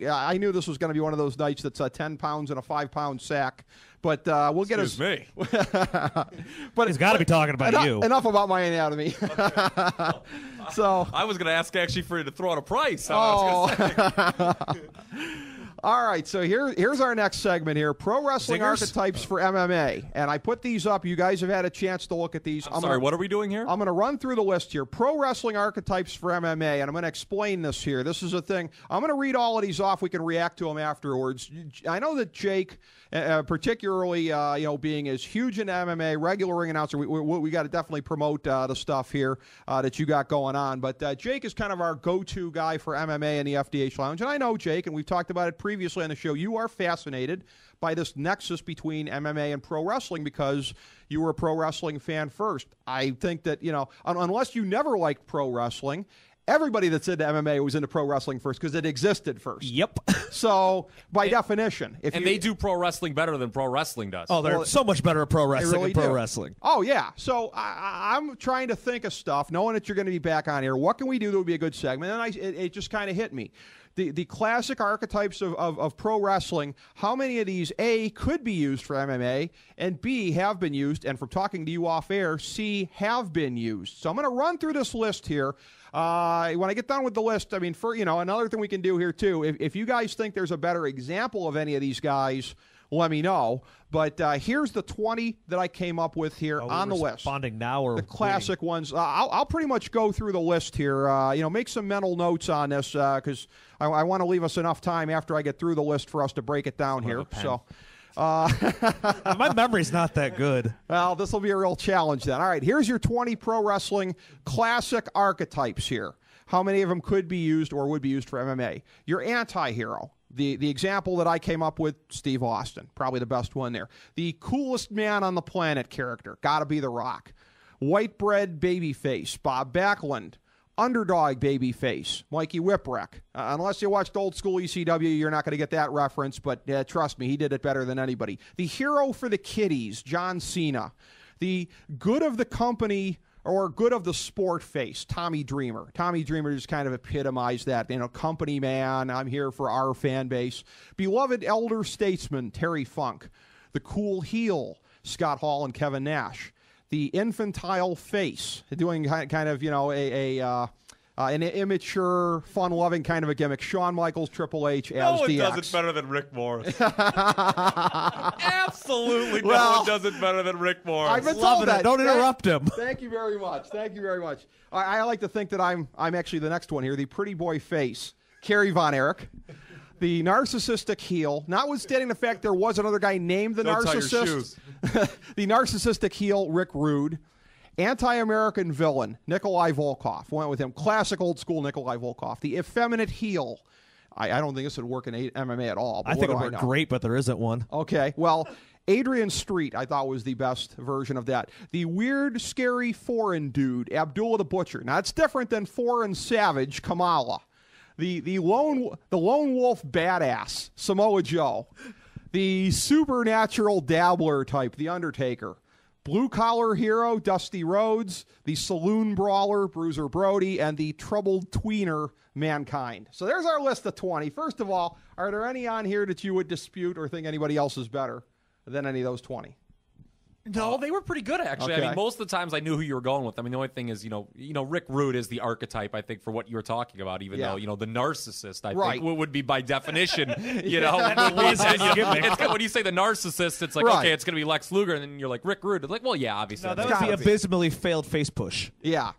I knew this was going to be one of those nights that's 10 pounds in a 5-pound sack. But we'll get Excuse me. But he's got to be talking about you. Enough about my anatomy. So I was going to ask actually for you to throw out a price. All right, so here's our next segment here, Pro Wrestling Archetypes for MMA. And I put these up. You guys have had a chance to look at these. I'm sorry, what are we doing here? I'm going to run through the list here. Pro Wrestling Archetypes for MMA, and I'm going to explain this here. This is a thing. I'm going to read all of these off. We can react to them afterwards. I know that Jake, particularly being as huge an MMA, regular ring announcer, we got to definitely promote the stuff here that you got going on. But Jake is kind of our go-to guy for MMA in the FDH Lounge. And I know, Jake, and we've talked about it previously on the show, you are fascinated by this nexus between MMA and pro wrestling because you were a pro wrestling fan first. I think that, unless you never liked pro wrestling, everybody that's into MMA was into pro wrestling first because it existed first. Yep. So, by definition. They do pro wrestling better than pro wrestling does. Oh, they're so much better at pro wrestling really than pro do. wrestling. Oh, yeah. So, I'm trying to think of stuff, knowing that you're going to be back on here. What can we do that would be a good segment? And it just kind of hit me. The classic archetypes of pro wrestling, how many of these, A, could be used for MMA, and B, have been used, and from talking to you off air, C, have been used. So I'm going to run through this list here. When I get done with the list, another thing we can do here, too, if you guys think there's a better example of any of these guys, let me know. But here's the 20 that I came up with here on the list. Responding now or the classic ones. I'll pretty much go through the list here. Make some mental notes on this because I want to leave us enough time after I get through the list for us to break it down here. So. My memory's not that good. Well, this will be a real challenge then. All right, here's your 20 pro wrestling classic archetypes here. How many of them could be used or would be used for MMA? Your anti-hero. The example that I came up with, Steve Austin, probably the best one there. The coolest man on the planet character, got to be The Rock. White bread babyface, Bob Backlund. Underdog babyface, Mikey Whipwreck. Unless you watched old school ECW, you're not going to get that reference, but trust me, he did it better than anybody. The hero for the kiddies, John Cena. The good of the company or good of the sport face, Tommy Dreamer. Tommy Dreamer just kind of epitomized that. Company man, I'm here for our fan base. Beloved elder statesman, Terry Funk. The cool heel, Scott Hall and Kevin Nash. The infantile face, doing kind of, an immature, fun-loving kind of a gimmick. Shawn Michaels, Triple H as No one DX. does it better than Rick Morris. Absolutely no one does it better than Rick Morris. I've been told that. Don't interrupt him. Thank you very much. I like to think that I'm actually the next one here, the pretty boy face, Kerry Von Erich. The narcissistic heel, notwithstanding the fact there was another guy named the Don't tie your narcissist. shoes. The narcissistic heel, Rick Rude. Anti-American villain, Nikolai Volkov. Went with him. Classic old school Nikolai Volkov. The effeminate heel. I don't think this would work in MMA at all. I think it would work great, but there isn't one. Okay, well, Adrian Street, I thought, was the best version of that. The weird, scary foreign dude, Abdullah the Butcher. Now, it's different than foreign savage, Kamala. The lone wolf badass, Samoa Joe. The supernatural dabbler type, The Undertaker. Blue-collar hero, Dusty Rhodes. The saloon brawler, Bruiser Brody. And the troubled tweener, Mankind. So there's our list of 20. First of all, are there any on here that you would dispute or think anybody else is better than any of those 20? No, they were pretty good, actually. Okay. I mean, most of the times I knew who you were going with. I mean, the only thing is, Rick Rude is the archetype, I think, for what you were talking about, even though, the narcissist, I think, would be by definition, when you say the narcissist, it's like, okay, it's going to be Lex Luger, and then you're like, Rick Rude. It's like, well, yeah, obviously. No, that would be abysmally failed face push. Yeah.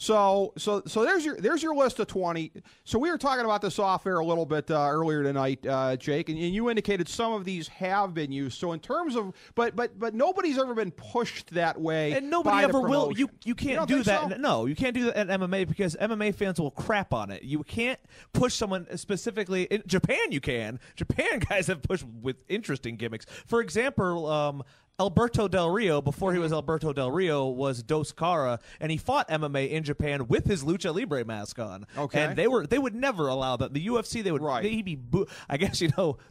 So there's your list of 20. So we were talking about this off air a little bit earlier tonight, Jake, and you indicated some of these have been used. So in terms of, but nobody's ever been pushed that way, and nobody ever will. You can't do that. So? No, you can't do that at MMA because MMA fans will crap on it. You can't push someone specifically. In Japan, you can. Japan guys have pushed with interesting gimmicks. For example, Alberto Del Rio, before he was Alberto Del Rio, was Dos Cara, and he fought MMA in Japan with his Lucha Libre mask on. Okay. And they would never allow that. The UFC, they would maybe I guess,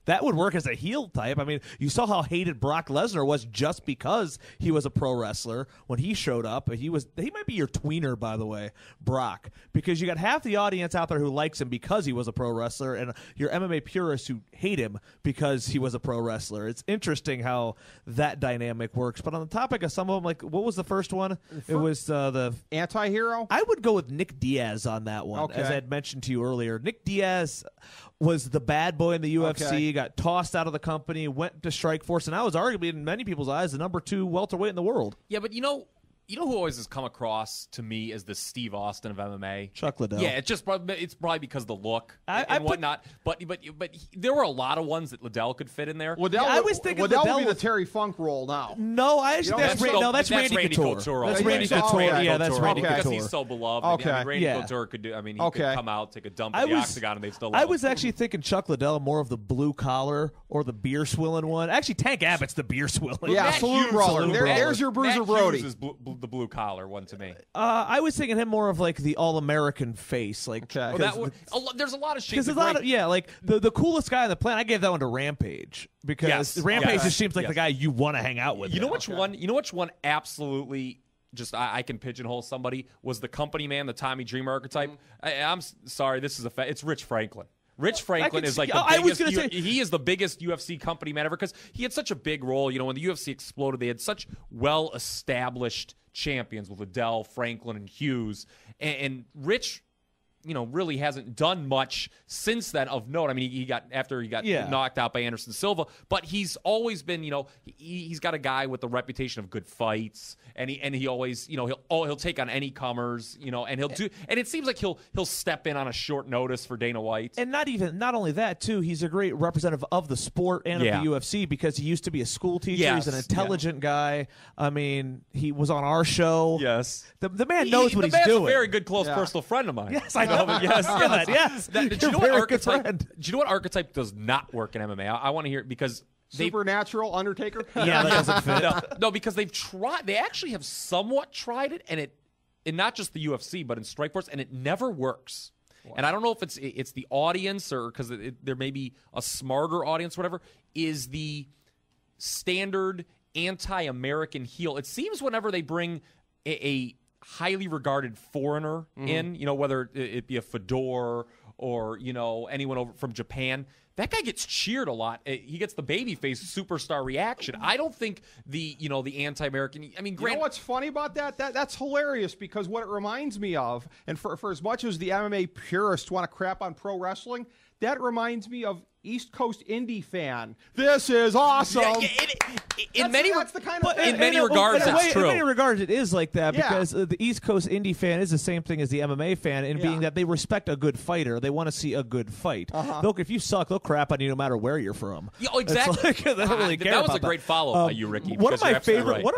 that would work as a heel type. I mean, you saw how hated Brock Lesnar was just because he was a pro wrestler when he showed up. He might be your tweener, by the way, Brock, because you got half the audience out there who likes him because he was a pro wrestler, and your MMA purists who hate him because he was a pro wrestler. It's interesting how that dynamic works. But on the topic of some of them, like, what was the first one? It was the anti-hero. I would go with Nick Diaz on that one, as I had mentioned to you earlier. Nick Diaz was the bad boy in the UFC, got tossed out of the company, went to Strikeforce, and I was arguably, in many people's eyes, the number 2 welterweight in the world. Yeah, but you know who always has come across to me as the Steve Austin of MMA? Chuck Liddell. Yeah, it's probably because of the look and whatnot. But there were a lot of ones that Liddell could fit in there. I was thinking Liddell would be the Terry Funk role now. No, that's Randy Couture. That's Randy Couture. Yeah, that's Randy Couture. Because he's so beloved. Okay. I mean, Randy Couture could do. I mean, he could come out, take a dump in the octagon, and they still. I was actually thinking Chuck Liddell more of the blue collar or the beer swilling one. Actually, Tank Abbott's the beer swilling. Yeah, Salute Brawler. There's your Bruiser Brody. Hughes is the blue collar one to me. I was thinking him more of like the all-American face. Like, there's a lot of shit. Because like the coolest guy on the planet. I gave that one to Rampage because Rampage just seems like the guy you want to hang out with. You know which one? You know which one? Absolutely. Just I can pigeonhole somebody. Was the company man, the Tommy Dreamer archetype? I'm sorry, this is it's Rich Franklin. Rich Franklin is like the biggest. He is the biggest UFC company man ever because he had such a big role. You know, when the UFC exploded, they had such well-established champions with Liddell, Franklin, and Hughes, and Rich, really hasn't done much since then of note. I mean, he got knocked out by Anderson Silva, but he's always been, he's got a guy with the reputation of good fights, and he always, he'll take on any comers, and he'll do, and it seems like he'll step in on a short notice for Dana White. And not only that too, he's a great representative of the sport and of the UFC because he used to be a school teacher. Yes. He's an intelligent guy. I mean, he was on our show. Yes, the man knows what he's doing. The man's a very good close personal friend of mine. Yes, I know. Yes. Do you know what archetype does not work in MMA? I want to hear it because Supernatural Undertaker. Yeah, that doesn't fit. No, because they've tried. They actually have somewhat tried it, and not just the UFC, but in Strikeforce, and it never works. Wow. And I don't know if it's the audience or because there may be a smarter audience, or whatever. Is the standard anti-American heel? It seems whenever they bring a highly regarded foreigner in, whether it be a Fedor or, anyone over from Japan, that guy gets cheered a lot. He gets the babyface superstar reaction. I don't think the anti-American, I mean, you know what's funny about that? That's hilarious because what it reminds me of, and for as much as the MMA purists want to crap on pro wrestling, that reminds me of East Coast indie fan. This is awesome. In many regards, that's true. In many regards, it is like that because the East Coast indie fan is the same thing as the MMA fan in being that they respect a good fighter. They want to see a good fight. If you suck, they'll crap on you no matter where you're from. Yeah, exactly. They don't really care that was about a great follow-up by you, Ricky. One of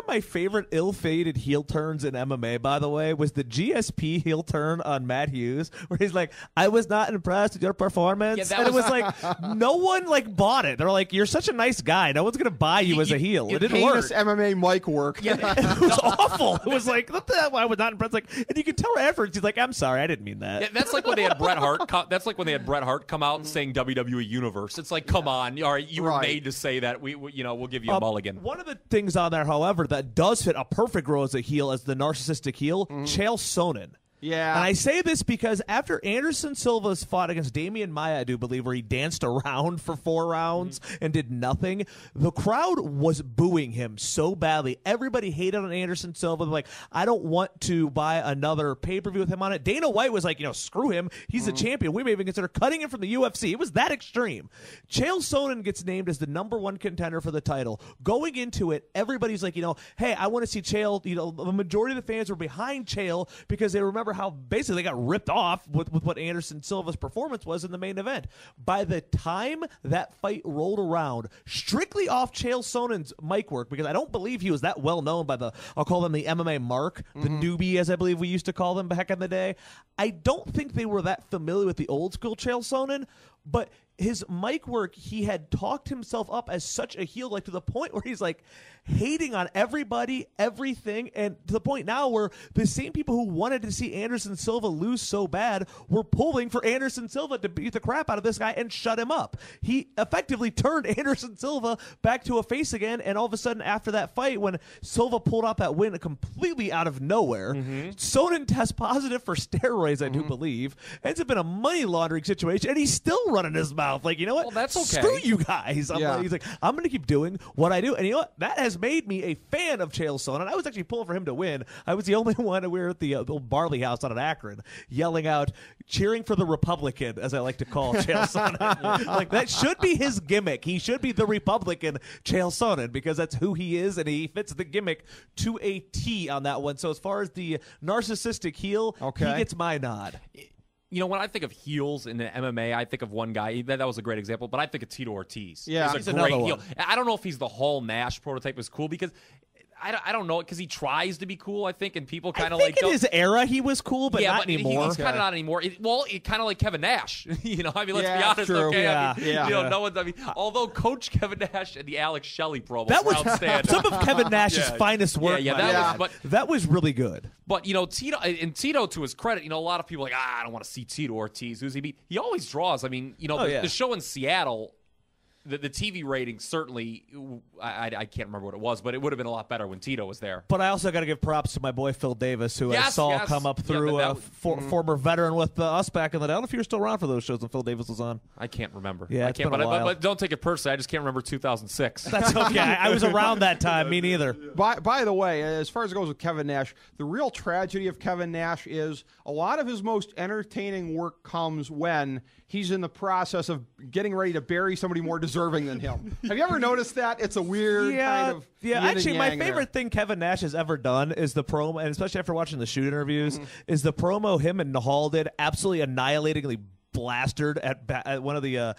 my favorite ill-fated heel turns in MMA, by the way, was the GSP heel turn on Matt Hughes, where he's like, "I was not impressed with your performance," it was like no one bought it. They're like, "You're such a nice guy. No one's gonna buy you as a heel." It didn't work. MMA mic work. Yeah, it was awful. It was like, what the hell? I was not impressed. And you could tell afterwards, he's like, "I'm sorry, I didn't mean that." Yeah, that's like when they had Bret Hart. That's like when they had Bret Hart come out saying WWE Universe. It's like, come on, all right, you were made to say that. We'll give you a mulligan. One of the things on there, however, that does fit a perfect role as a heel, as the narcissistic heel, Chael Sonnen. Yeah. And I say this because after Anderson Silva's fought against Damian Maia, I do believe, where he danced around for 4 rounds and did nothing, the crowd was booing him so badly. Everybody hated on Anderson Silva. They're like, I don't want to buy another pay-per-view with him on it. Dana White was like, screw him. He's a champion. We may even consider cutting him from the UFC. It was that extreme. Chael Sonnen gets named as the #1 contender for the title. Going into it, everybody's like, hey, I want to see Chael. The majority of the fans were behind Chael because they remember how basically they got ripped off with what Anderson Silva's performance was in the main event. By the time that fight rolled around, strictly off Chael Sonnen's mic work, because I don't believe he was that well known by I'll call them the MMA mark, the newbie, as I believe we used to call them back in the day. I don't think they were that familiar with the old school Chael Sonnen. but his mic work, he had talked himself up as such a heel, like to the point where he's like hating on everybody, everything, and to the point now where the same people who wanted to see Anderson Silva lose so bad were pulling for Anderson Silva to beat the crap out of this guy and shut him up. He effectively turned Anderson Silva back to a face again, and all of a sudden after that fight, when Silva pulled out that win completely out of nowhere, Sonnen tests positive for steroids, I do believe, ends up in a money laundering situation, and he's still running his mouth. Like, you know what? Well, that's okay. Screw you guys. He's like, I'm going to keep doing what I do. And you know what? That has made me a fan of Chael Sonnen. I was actually pulling for him to win. I was the only one. We were at the old Barley House out in Akron, yelling out, cheering for the Republican, as I like to call Chael Sonnen. Like, that should be his gimmick. He should be the Republican Chael Sonnen, because that's who he is, and he fits the gimmick to a T on that one. So as far as the narcissistic heel, he gets my nod. You know, when I think of heels in the MMA, I think of one guy. That was a great example, but I think of Tito Ortiz. Yeah, he's a great heel. I don't know if he's the whole Nash prototype is cool, because I don't know, because he tries to be cool, I think, and people kind of like... in his era he was cool, but not anymore. He's kind of not anymore. Kind of like Kevin Nash. You know, I mean, let's be honest, true. okay? Yeah. You know, no one's... I mean, although Coach Kevin Nash and the Alex Shelley promo were outstanding. Some of Kevin Nash's finest work. That was really good. But, you know, Tito, to his credit, you know, a lot of people are like, I don't want to see Tito Ortiz. Who's he beat? He always draws. I mean, you know, the show in Seattle... The TV rating certainly, I can't remember what it was, but it would have been a lot better when Tito was there. But I also got to give props to my boy Phil Davis, who I saw come up through, former veteran with us back in the day. I don't know if you were still around for those shows when Phil Davis was on. I can't remember. Yeah, I can't, but don't take it personally. I just can't remember 2006. That's okay. I was around that time. Me neither. By the way, as far as it goes with Kevin Nash, the real tragedy of Kevin Nash is a lot of his most entertaining work comes when he's in the process of getting ready to bury somebody more deserving than him. Have you ever noticed that? It's a weird kind of actually, my favorite thing Kevin Nash has ever done is the promo, and especially after watching the shoot interviews, is the promo him and Nahal did, absolutely annihilatingly blastered at one of the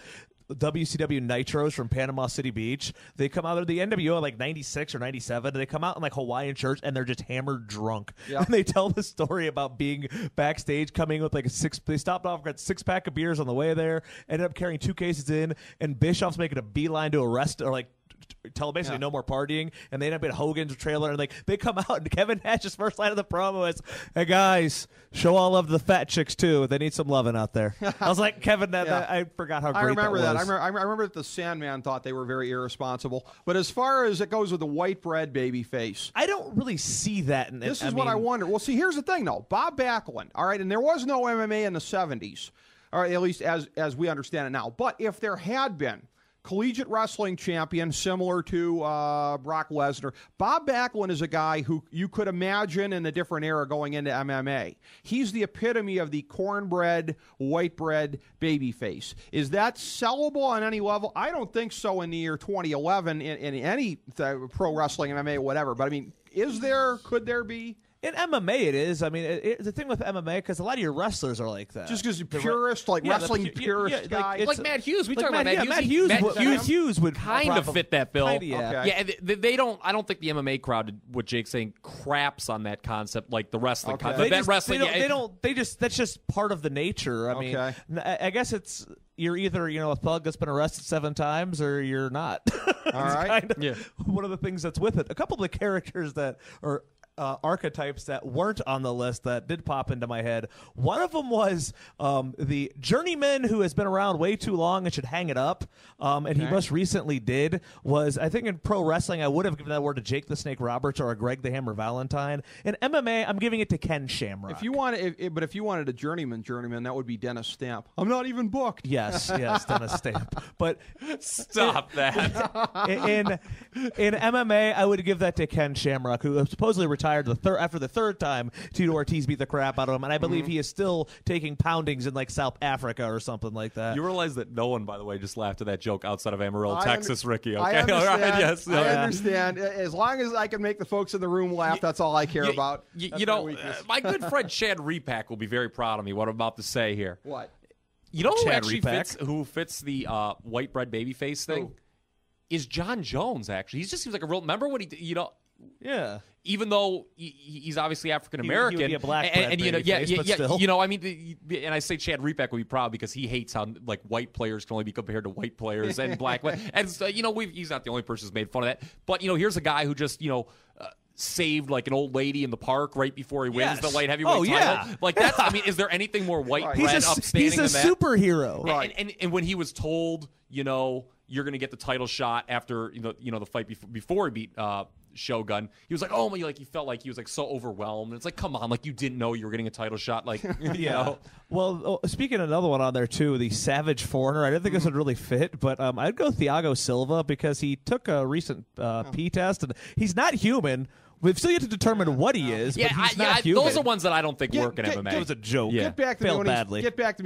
WCW Nitros from Panama City Beach. They come out of the NWO like 96 or 97. They come out in like Hawaiian shirts and they're just hammered drunk. Yep. And they tell the story about being backstage, coming with like they stopped off, got 6-pack of beers on the way there, ended up carrying 2 cases in, and Bischoff's making a beeline to arrest, or like tell basically no more partying, and they end up at Hogan's trailer, and like they come out, and Kevin Nash's first line of the promo is, "Hey guys, show all love to the fat chicks too. They need some loving out there." I was like, Kevin, I forgot how great I remember that was. I remember that the Sandman thought they were very irresponsible. But as far as it goes with the white bread baby face, I don't really see that. This is what I wonder. Well, see, here's the thing though. Bob Backlund, all right, and there was no MMA in the 70s, or at least as we understand it now. But if there had been collegiate wrestling champion similar to Brock Lesnar, Bob Backlund is a guy who you could imagine in a different era going into MMA. He's the epitome of the cornbread, white bread babyface. Is that sellable on any level? I don't think so in the year 2011 in any pro wrestling, MMA, whatever. But I mean, could there be? In MMA, it is. I mean, the thing with MMA, because a lot of your wrestlers are like that. Just because purist, wrestling purist guy. Like Matt Hughes. We talk about Matt Hughes. Matt Hughes would kind of fit that bill. Yeah, they don't. I don't think the MMA crowd, what Jake's saying, craps on that concept like the wrestling concept. That's just part of the nature. I mean, I guess it's you're either a thug that's been arrested 7 times or you're not. All right. One of the things that's with it. A couple of the characters that are archetypes that weren't on the list that did pop into my head. One of them was the journeyman who has been around way too long and should hang it up, and he most recently did. Was, I think in pro wrestling I would have given that award to Jake the Snake Roberts or a Greg the Hammer Valentine. In MMA I'm giving it to Ken Shamrock. If you wanted a journeyman, that would be Dennis Stamp. I'm not even booked. Yes, Dennis Stamp. But stop that. In MMA I would give that to Ken Shamrock, who supposedly retired after the third time Tito Ortiz beat the crap out of him, and I believe he is still taking poundings in like South Africa or something like that. You realize that no one, by the way, just laughed at that joke outside of Amarillo, Texas, Ricky. Okay, I understand. All right, yes, I understand. As long as I can make the folks in the room laugh, that's all I care about. My good friend Chad Repack will be very proud of me. What I'm about to say here. What? You know who Chad actually Repack? fits the white bread baby face thing? Who? Is John Jones, actually. He just seems like a real... Remember when he... Yeah. Even though he's obviously African American, he would be a black and you know, still. you know, I mean, and I say Chad Repack would be proud because he hates how like white players can only be compared to white players and black, and so, you know, he's not the only person who's made fun of that. But you know, here's a guy who just saved like an old lady in the park right before he wins the light heavyweight title. Like that's, I mean, is there anything more white bread upstanding than that? He's a superhero, right? And when he was told, you know, you're going to get the title shot after the fight before he beat Shogun, he was like, oh my, like he felt like he was like so overwhelmed. It's like, come on, like you didn't know you were getting a title shot, like you know. Well, speaking of another one on there too, the Savage Foreigner. I didn't think this would really fit, but I'd go Thiago Silva because he took a recent P test and he's not human. We've still yet to determine what he is, but he's not human. Those are ones that I don't think work in MMA. It was a joke. Get back to me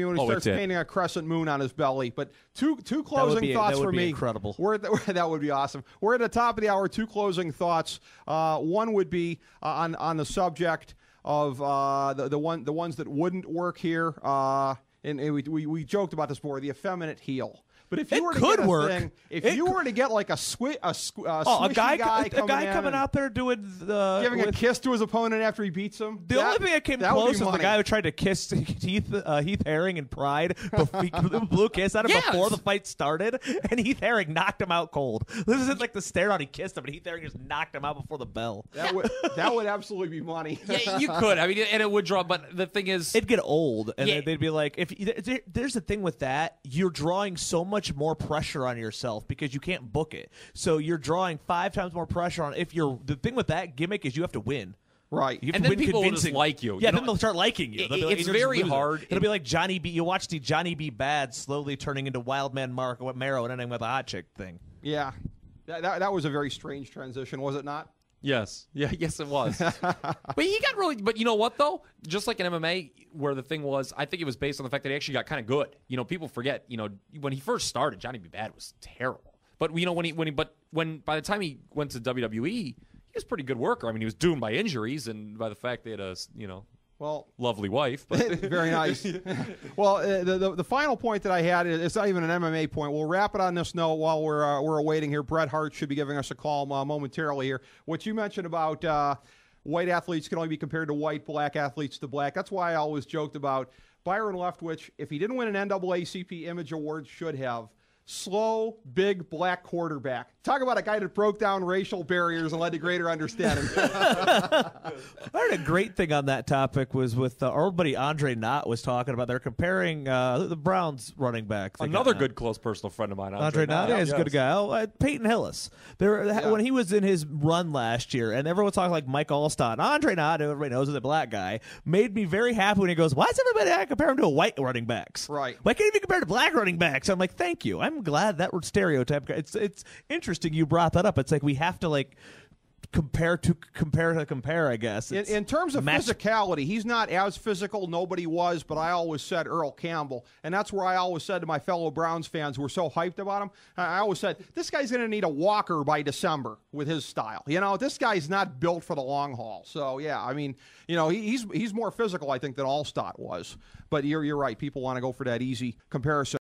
when he starts painting a crescent moon on his belly. But two closing thoughts for me. Incredible. That would be awesome. We're at the top of the hour. Two closing thoughts. One would be on the subject of the ones that wouldn't work here. And we joked about this before. The effeminate heel. But if you were to get a thing, you were to get like a squishy guy coming out there doing giving a kiss to his opponent after he beats him. The only thing that came close was the guy who tried to kiss Heath Herring in Pride. He blew a kiss at him before the fight started, and Heath Herring knocked him out cold. This isn't like the stare out he kissed him, but Heath Herring just knocked him out before the bell. That would absolutely be money. Yeah, you could. I mean, and it would draw. But the thing is, it'd get old, and they'd be like, there's the thing with that, you're drawing so much more pressure on yourself because you can't book it. So you're drawing 5 times more pressure on. The thing with that gimmick is you have to win. Right. You have to win people will just like you. Yeah, then they'll start liking you. It's very hard. It'll be like Johnny B. You'll watch the Johnny B. Bad slowly turning into Wildman Marrow and ending with a hot chick thing. Yeah. That was a very strange transition, was it not? Yes. Yeah, yes it was. But he got really, but you know what though? Just like in MMA where the thing was, I think it was based on the fact that he actually got kind of good. You know, people forget, you know, when he first started, Johnny B. Bad was terrible. But you know, when by the time he went to WWE, he was a pretty good worker. I mean, he was doomed by injuries and by the fact they had a, you know, lovely wife. But very nice. Well, the final point that I had, it's not even an MMA point. We'll wrap it on this note while we're awaiting here. Bret Hart should be giving us a call momentarily here. What you mentioned about white athletes can only be compared to white, black athletes to black. That's why I always joked about Byron Leftwich. If he didn't win an NAACP Image Award, should have. Slow, big, black quarterback. Talk about a guy that broke down racial barriers and led to greater understanding. I heard a great thing on that topic was with our old buddy Andre Knott was talking about. They're comparing the Browns running backs. Another good close personal friend of mine, Andre Knott. Yeah, he's a good guy. Peyton Hillis. When he was in his run last year, and everyone talking like Mike Allstott. Andre Knott, who everybody knows is a black guy, made me very happy when he goes, why is everybody compare him to white running backs? Right. Why can't he be compared to black running backs? I'm like, thank you. I'm glad that word stereotype. It's interesting you brought that up. It's like we have to like compare, I guess. In terms of physicality, he's not as physical. Nobody was, but I always said Earl Campbell, and that's where I always said to my fellow Browns fans who were so hyped about him, I always said, this guy's going to need a walker by December with his style. You know, this guy's not built for the long haul. So, yeah, I mean, you know, he's more physical, I think, than Allstott was. But you're right. People want to go for that easy comparison.